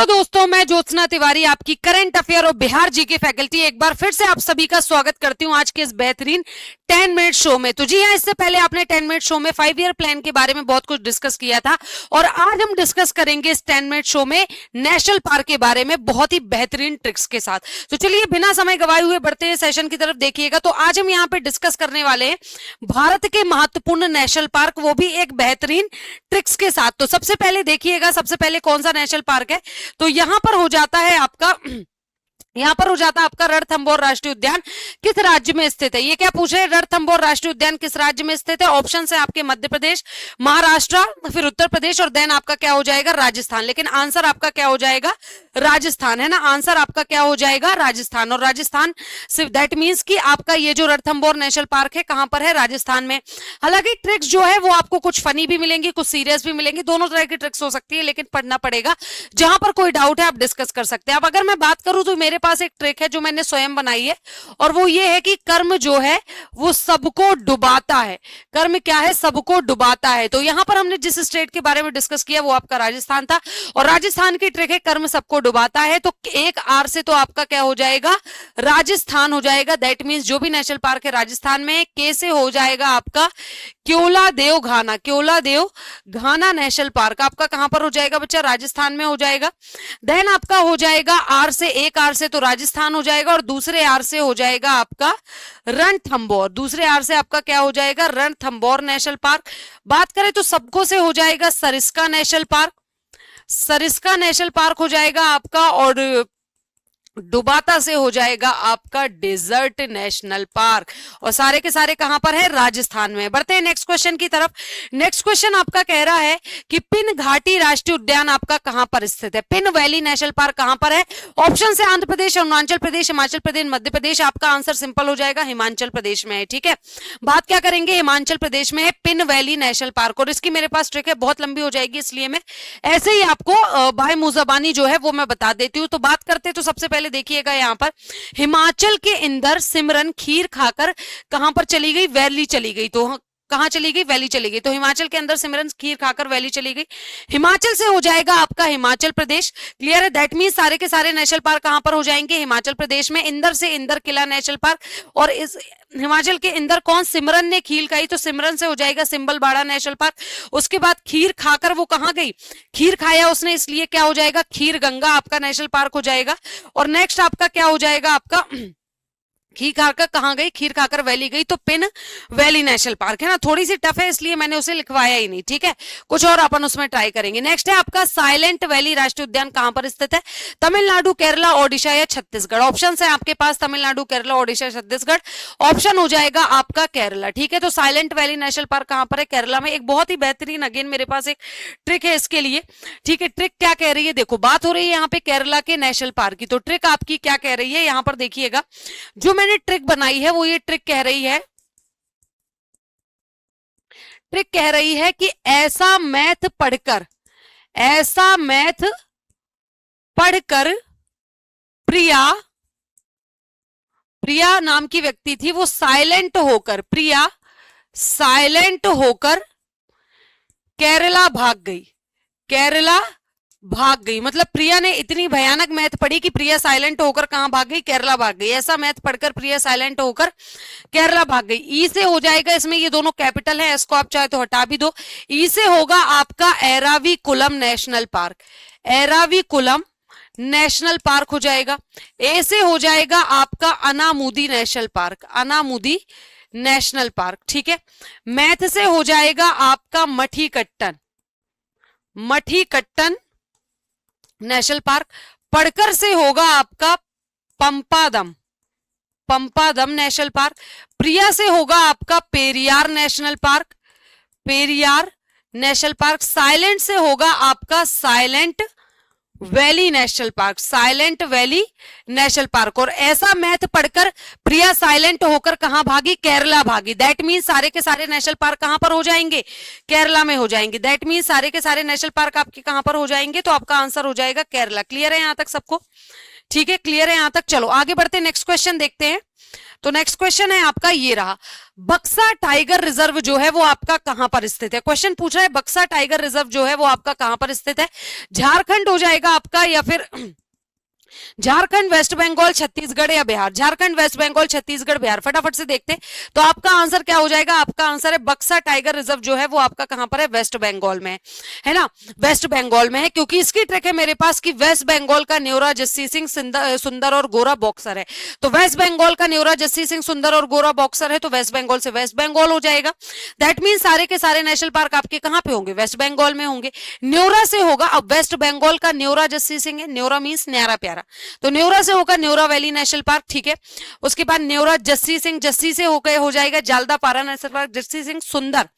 Hello दोस्तों, मैं ज्योत्सना तिवारी आपकी करंट अफेयर और बिहार जीके फैकल्टी एक बार फिर से आप सभी का स्वागत करती हूं आज के इस बेहतरीन 10 मिनट शो में। तो जी हां, इससे पहले आपने 10 मिनट शो में 5 ईयर प्लान के बारे में बहुत कुछ डिस्कस किया था और आज हम डिस्कस करेंगे इस 10 मिनट शो में नेशनल पार्क के बारे में बहुत ही बेहतरीन ट्रिक्स के साथ। तो चलिए बिना समय गवाए हुए बढ़ते हैं सेशन की तरफ। देखिएगा, तो आज हम यहाँ पे डिस्कस करने वाले हैं भारत के महत्वपूर्ण नेशनल पार्क, वो भी एक बेहतरीन ट्रिक्स के साथ। तो सबसे पहले देखिएगा, सबसे पहले कौन सा नेशनल पार्क है, तो यहां पर हो जाता है आपका रणथंभौर राष्ट्रीय उद्यान किस राज्य में स्थित है। ये क्या पूछ रहे हैं, रणथंभौर राष्ट्रीय उद्यान किस राज्य में स्थित है। ऑप्शन है आपके मध्य प्रदेश, महाराष्ट्र, फिर उत्तर प्रदेश और देन आपका क्या हो जाएगा राजस्थान। लेकिन आंसर आपका क्या हो जाएगा राजस्थान, है ना। आंसर आपका क्या हो जाएगा राजस्थान। और राजस्थान सिर्फ दैट मींस कि आपका ये जो रणथंभौर नेशनल पार्क है कहां पर है, राजस्थान में। हालांकि ट्रिक्स जो है वो आपको कुछ फनी भी मिलेंगी, कुछ सीरियस भी मिलेंगी, दोनों तरह की ट्रिक्स हो सकती है, लेकिन पढ़ना पड़ेगा। जहां पर कोई डाउट है आप डिस्कस कर सकते हैं। अब अगर मैं बात करूं तो मेरे पास एक ट्रिक है जो मैंने स्वयं बनाई है और वो ये है कि कर्म जो है वो सबको डुबाता है। कर्म क्या है, सबको डुबाता है। तो यहां पर हमने जिस स्टेट के बारे में डिस्कस किया वो आपका राजस्थान था और राजस्थान की ट्रिक है कर्म सबको डुबाता है। तो एक आर से तो आपका क्या हो जाएगा राजस्थान हो जाएगा। दैट मींस जो भी नेशनल पार्क है राजस्थान में, के से हो जाएगा आपका केओलादेव घाना। केओलादेव घाना नेशनल पार्क आपका कहां पर हो जाएगा बच्चा, राजस्थान में हो जाएगा। देन आपका हो जाएगा आर से, एक आर से तो राजस्थान हो जाएगा और दूसरे आर से हो जाएगा आपका रणथंभौर। दूसरे आर से आपका क्या हो जाएगा रणथंभौर नेशनल पार्क। बात करें तो सबको से हो जाएगा Sariska national park. Sariska national park हो जाएगा आपका और डुबाता से हो जाएगा आपका डेजर्ट नेशनल पार्क। और सारे के सारे कहां पर है राजस्थान में। बढ़ते हैं नेक्स्ट क्वेश्चन की तरफ। नेक्स्ट क्वेश्चन आपका कह रहा है कि पिन घाटी राष्ट्रीय उद्यान आपका कहां पर स्थित है। पिन वैली नेशनल पार्क कहां पर है। ऑप्शन है आंध्र प्रदेश, अरुणाचल प्रदेश, हिमाचल प्रदेश, मध्य प्रदेश। आपका आंसर सिंपल हो जाएगा हिमाचल प्रदेश में है। ठीक है, बात क्या करेंगे, हिमाचल प्रदेश में है पिन वैली नेशनल पार्क। और इसकी मेरे पास ट्रिक है, बहुत लंबी हो जाएगी इसलिए मैं ऐसे ही आपको बाय मुजबानी जो है वो मैं बता देती हूँ। तो बात करते तो सबसे पहले देखिएगा यहां पर हिमाचल के अंदर सिमरन खीर खाकर कहां पर चली गई, वैली चली गई। तो कहां चली गई, वैली चली गई। तो हिमाचल के अंदर सिमरन खीर खाकर वैली चली गई। हिमाचल से हो जाएगा आपका हिमाचल प्रदेश। क्लियर है, दैट मींस सारे के सारे नेशनल पार्क कहां पर हो जाएंगे हिमाचल प्रदेश में। इंदर से इंदर किला नेशनल पार्क और इस हिमाचल के अंदर कौन, सिमरन ने खीर खाई तो सिमरन से हो जाएगा सिंबलबाड़ा नेशनल पार्क। उसके बाद खीर खाकर वो कहां गई, खीर खाया उसने इसलिए क्या हो जाएगा खीर गंगा आपका नेशनल पार्क हो जाएगा। और नेक्स्ट आपका क्या हो जाएगा आपका खीर खाकर कहां गई, खीर खाकर वैली गई, तो पिन वैली नेशनल पार्क है ना। थोड़ी सी टफ है इसलिए मैंने उसे लिखवाया ही नहीं। ठीक है, कुछ और अपन उसमें ट्राई करेंगे। नेक्स्ट है आपका साइलेंट वैली राष्ट्रीय उद्यान कहां पर स्थित है, तमिलनाडु, केरला, ओडिशा या छत्तीसगढ़। ऑप्शन है आपके पास तमिलनाडु, केरला, ओडिशा, छत्तीसगढ़। ऑप्शन हो जाएगा आपका केरला। ठीक है, तो साइलेंट वैली नेशनल पार्क कहां पर है, केरला में। एक बहुत ही बेहतरीन, अगेन मेरे पास एक ट्रिक है इसके लिए। ठीक है, ट्रिक क्या कह रही है, देखो बात हो रही है यहाँ पे केरला के नेशनल पार्क की, तो ट्रिक आपकी क्या कह रही है यहां पर देखिएगा। जो मैंने ट्रिक बनाई है वो ये ट्रिक कह रही है कि ऐसा मैथ पढ़कर प्रिया नाम की व्यक्ति थी, वो साइलेंट होकर केरला भाग गई। मतलब प्रिया ने इतनी भयानक मैथ पढ़ी कि प्रिया साइलेंट होकर कहां भाग गई, केरला भाग गई। ऐसा मैथ पढ़कर प्रिया साइलेंट होकर केरला भाग गई। ई से हो जाएगा, इसमें ये दोनों कैपिटल है, इसको आप चाहे तो हटा भी दो। ई से होगा आपका Eravikulam national park. Eravikulam national park हो जाएगा। ए से हो जाएगा आपका Anamudi national park. Anamudi national park. ठीक है, मैथ से हो जाएगा आपका मठीकट्टन नेशनल पार्क। पढ़कर से होगा आपका पंपादम नेशनल पार्क। प्रिया से होगा आपका पेरियार नेशनल पार्क। साइलेंट से होगा आपका साइलेंट वैली नेशनल पार्क। और ऐसा मैथ पढ़कर प्रिया साइलेंट होकर कहां भागी, केरला भागी। दैट मीन सारे के सारे नेशनल पार्क कहां पर हो जाएंगे, केरला में हो जाएंगे। दैट मीन सारे के सारे नेशनल पार्क आपके कहां पर हो जाएंगे, तो आपका आंसर हो जाएगा केरला। क्लियर है यहां तक सबको, ठीक है, क्लियर है यहां तक। चलो आगे बढ़ते, नेक्स्ट क्वेश्चन देखते हैं। तो नेक्स्ट क्वेश्चन है आपका ये रहा, बक्सा टाइगर रिजर्व जो है वो आपका कहां पर स्थित है। क्वेश्चन पूछ रहा है बक्सा टाइगर रिजर्व जो है वो आपका कहां पर स्थित है। झारखंड हो जाएगा आपका, या फिर झारखंड, वेस्ट बंगाल, छत्तीसगढ़ या बिहार। झारखंड, वेस्ट बंगाल, छत्तीसगढ़, बिहार। फटाफट से देखते हैं तो आपका आंसर क्या हो जाएगा। आपका आंसर है बक्सा टाइगर रिजर्व जो है वो आपका कहां पर है, वेस्ट बंगाल में है ना, वेस्ट बंगाल में है। क्योंकि इसकी ट्रिक है मेरे पास कि वेस्ट बंगाल का न्योरा जस्सी सिंह सुंदर और गोरा बॉक्सर है। तो वेस्ट बंगाल का न्योरा जस्सी सिंह सुंदर और गोरा बॉक्सर है, तो वेस्ट बंगाल से वेस्ट बंगाल हो जाएगा। दैट मीन सारे के सारे नेशनल पार्क आपके कहां पे होंगे, वेस्ट बंगाल में होंगे। न्योरा से होगा, अब वेस्ट बंगाल का न्योरा जस्सी सिंह है, न्योरा मीन्स न्यारा प्यारा, तो न्योरा से होगा न्योरा वैली नेशनल पार्क, ठीक है। उसके बाद न्योरा जस्सी सिंह, जस्सी से होकर हो जाएगा जालदापारा नेशनल पार्क। जस्सी सिंह सुंदर,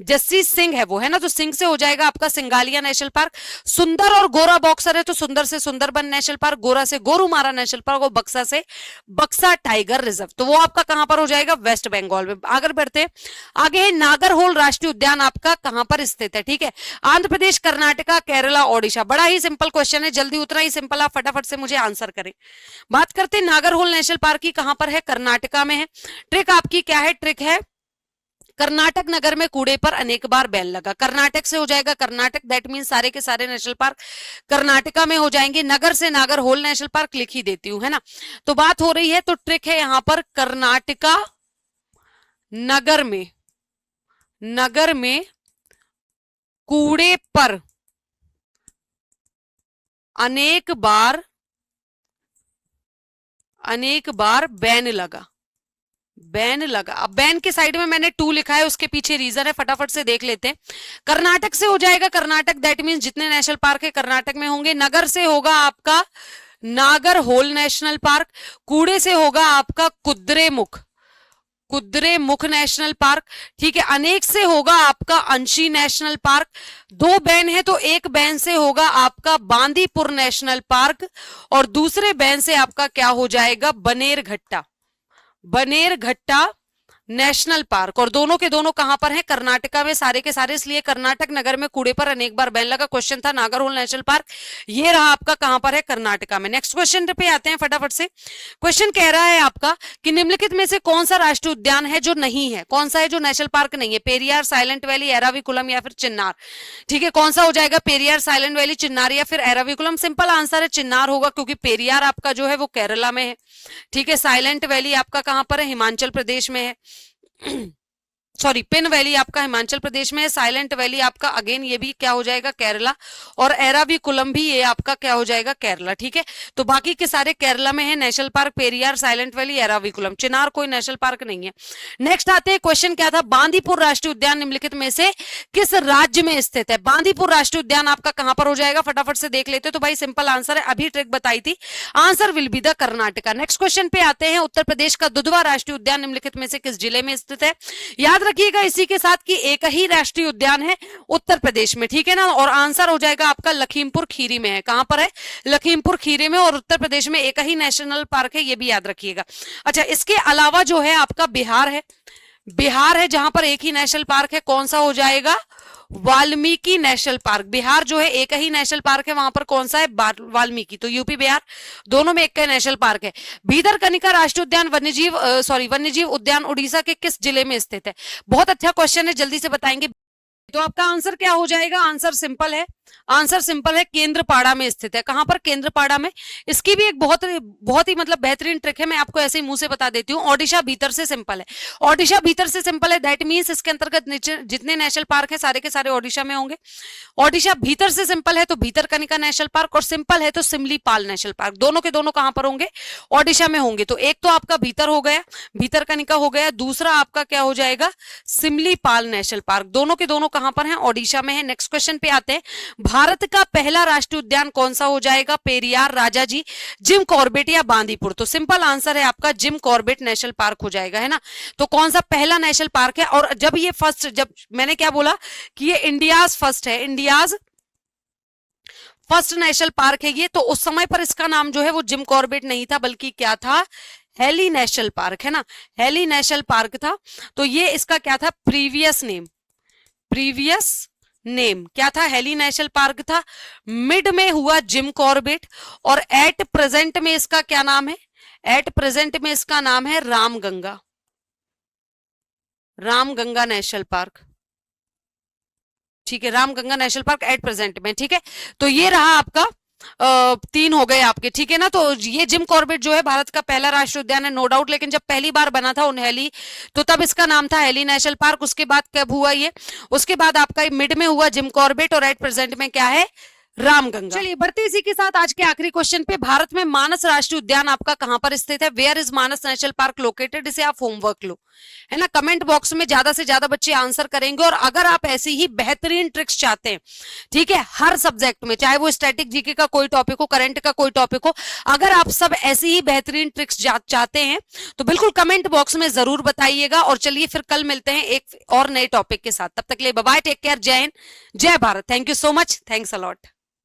जस्सी सिंह है वो है ना, तो सिंह से हो जाएगा आपका सिंगालिया नेशनल पार्क। सुंदर और गोरा बॉक्सर है, तो सुंदर से सुंदरबन नेशनल पार्क, गोरा से गोरुमारा नेशनल पार्क और बक्सा से बक्सा टाइगर रिजर्व, तो वो आपका कहां पर हो जाएगा, वेस्ट बंगाल में। आगे बढ़ते हैं, आगे है नागरहोल राष्ट्रीय उद्यान आपका कहां पर स्थित है, ठीक है। आंध्र प्रदेश, कर्नाटका, केरला, ओडिशा। बड़ा ही सिंपल क्वेश्चन है, जल्दी उतना ही सिंपल, आप फटाफट से मुझे आंसर करें। बात करते हैं नागरहोल नेशनल पार्क की, कहां पर है, कर्नाटका में है। ट्रिक आपकी क्या है, ट्रिक है कर्नाटक नगर में कूड़े पर अनेक बार बैन लगा। कर्नाटक से हो जाएगा कर्नाटक, दैट मीन सारे के सारे नेशनल पार्क कर्नाटका में हो जाएंगे। नगर से नागरहोल नेशनल पार्क लिख ही देती हूं है ना। तो बात हो रही है, तो ट्रिक है यहां पर कर्नाटका नगर में कूड़े पर अनेक बार बैन लगा। अब बैन के साइड में मैंने 2 लिखा है, उसके पीछे रीजन है, फटाफट से देख लेते हैं। कर्नाटक से हो जाएगा कर्नाटक, दैट मींस जितने नेशनल पार्क है कर्नाटक में होंगे। नगर से होगा आपका नागरहोल नेशनल पार्क। कूड़े से होगा आपका कुद्रेमुख नेशनल पार्क, ठीक है। अनेक से होगा आपका अंशी नेशनल पार्क। 2 बैन है, तो एक बैन से होगा आपका बांदीपुर नेशनल पार्क और दूसरे बैन से आपका क्या हो जाएगा, बनेरघट्टा नेशनल पार्क। और दोनों के दोनों कहां पर हैं, कर्नाटका में सारे के सारे, इसलिए कर्नाटक नगर में कूड़े पर अनेक बार बैन लगा। क्वेश्चन था नागरहोल नेशनल पार्क, ये रहा आपका कहां पर है, कर्नाटका में। नेक्स्ट क्वेश्चन पे आते हैं फटाफट से। क्वेश्चन कह रहा है आपका कि निम्नलिखित में से कौन सा राष्ट्रीय उद्यान है जो नहीं है, कौन सा है जो नेशनल पार्क नहीं है, पेरियार, साइलेंट वैली, एराविकुलम या फिर चिन्नार, ठीक है। कौन सा हो जाएगा, पेरियार, साइलेंट वैली, चिन्नार या फिर एराविकुलम। सिंपल आंसर है चिन्नार होगा, क्योंकि पेरियार आपका जो है वो केरला में है, ठीक है। साइलेंट वैली आपका कहां पर है, हिमाचल प्रदेश में है। सॉरी, पिन वैली आपका हिमाचल प्रदेश में है। साइलेंट वैली आपका अगेन ये भी क्या हो जाएगा, केरला। और एराविकुलम भी ये आपका क्या हो जाएगा, केरला, ठीक है। तो बाकी के सारे केरला में है national park, Periyar, Silent Valley, Eravikulam. Chinnar कोई नेशनल पार्क नहीं है। नेक्स्ट आते हैं, क्वेश्चन क्या था, बांदीपुर राष्ट्रीय उद्यान निम्नलिखित में से किस राज्य में स्थित है। बांदीपुर राष्ट्रीय उद्यान आपका कहां पर हो जाएगा, फटाफट से देख लेते। तो भाई सिंपल आंसर है, अभी ट्रिक बताई थी, answer will be the Karnataka. Next question पे आते हैं, उत्तर प्रदेश का दुधवा राष्ट्रीय उद्यान निम्नलिखित में से किस जिले में स्थित है। याद रखिएगा इसी के साथ कि एक ही राष्ट्रीय उद्यान है उत्तर प्रदेश में, ठीक है ना। और आंसर हो जाएगा आपका लखीमपुर खीरी में है। कहां पर है, लखीमपुर खीरी में। और उत्तर प्रदेश में एक ही नेशनल पार्क है, ये भी याद रखिएगा। अच्छा, इसके अलावा जो है आपका बिहार है जहां पर एक ही नेशनल पार्क है। कौन सा हो जाएगा, वाल्मीकि नेशनल पार्क। बिहार जो है एक ही नेशनल पार्क है, वहां पर कौन सा है, वाल्मीकि। तो यूपी बिहार दोनों में एक का नेशनल पार्क है। भीतरकनिका राष्ट्रीय उद्यान वन्यजीव उद्यान उड़ीसा के किस जिले में स्थित है। बहुत अच्छा क्वेश्चन है, जल्दी से बताएंगे। तो आपका आंसर क्या हो जाएगा, आंसर सिंपल है, केंद्रपाड़ा में स्थित है। कहां पर, केंद्रपाड़ा में। इसकी भी एक बहुत ही मतलब बेहतरीन ट्रिक है, मैं आपको ऐसे ही मुंह से बता देती हूँ। ओडिशा भीतर से सिंपल है, दैट मींस इसके अंतर्गत जितने नेशनल पार्क है सारे के सारे ओडिशा में होंगे। ओडिशा भीतर से सिंपल है तो भीतरकनिका नेशनल पार्क, और सिंपल है तो सिमलीपाल नेशनल पार्क। दोनों के दोनों कहां पर होंगे, ओडिशा में होंगे। तो एक तो आपका भीतर हो गया, भीतरकनिका हो गया, दूसरा आपका क्या हो जाएगा, सिमलीपाल नेशनल पार्क। दोनों के दोनों कहां पर है, ओडिशा में है। नेक्स्ट क्वेश्चन पे आते हैं, भारत का पहला राष्ट्रीय उद्यान कौन सा हो जाएगा, पेरियार, राजाजी, जिम कॉर्बेट या बांदीपुर। तो सिंपल आंसर है आपका जिम कॉर्बेट नेशनल पार्क हो जाएगा, है ना। तो कौन सा पहला नेशनल पार्क है, और जब मैंने क्या बोला कि ये इंडियाज फर्स्ट नेशनल पार्क है ये, तो उस समय पर इसका नाम जो है वो जिम कॉर्बेट नहीं था, बल्कि क्या था, हेली नेशनल पार्क, है ना। हेली नेशनल पार्क था। तो ये इसका क्या था, प्रीवियस नेम क्या था, हेली नेशनल पार्क था। मिड में हुआ जिम कॉर्बेट, और एट प्रेजेंट में इसका क्या नाम है, एट प्रेजेंट में इसका नाम है रामगंगा, रामगंगा नेशनल पार्क। ठीक है, Ramganga national park at present में। ठीक है, तो ये रहा आपका 3 हो गए आपके। ठीक है ना, तो ये जिम कॉर्बेट जो है भारत का पहला राष्ट्रीय उद्यान है, नो डाउट। लेकिन जब पहली बार बना था उनहेली, तो तब इसका नाम था हेली नेशनल पार्क। उसके बाद कब हुआ ये, उसके बाद आपका मिड में हुआ जिम कॉर्बेट, और एट प्रेजेंट में क्या है, रामगंगा। चलिए बढ़ते इसी के साथ आज के आखिरी क्वेश्चन पे। भारत में मानस राष्ट्रीय उद्यान आपका कहां पर स्थित है? Where is Manas national park located? इसे आप होमवर्क लो, है ना। कमेंट बॉक्स में ज्यादा से ज्यादा बच्चे आंसर करेंगे। और अगर आप ऐसी ही बेहतरीन ट्रिक्स चाहते हैं, ठीक है, हर सब्जेक्ट में, चाहे वो स्टैटिक जीके का कोई टॉपिक हो, करंट का कोई टॉपिक हो, अगर आप सब ऐसी ही बेहतरीन ट्रिक्स चाहते हैं तो बिल्कुल कमेंट बॉक्स में जरूर बताइएगा। और चलिए फिर कल मिलते हैं एक और नए टॉपिक के साथ। तब तक के लिए बाय बाय, टेक केयर, जय हिंद, जय Bharat. Thank you so much, thanks a lot.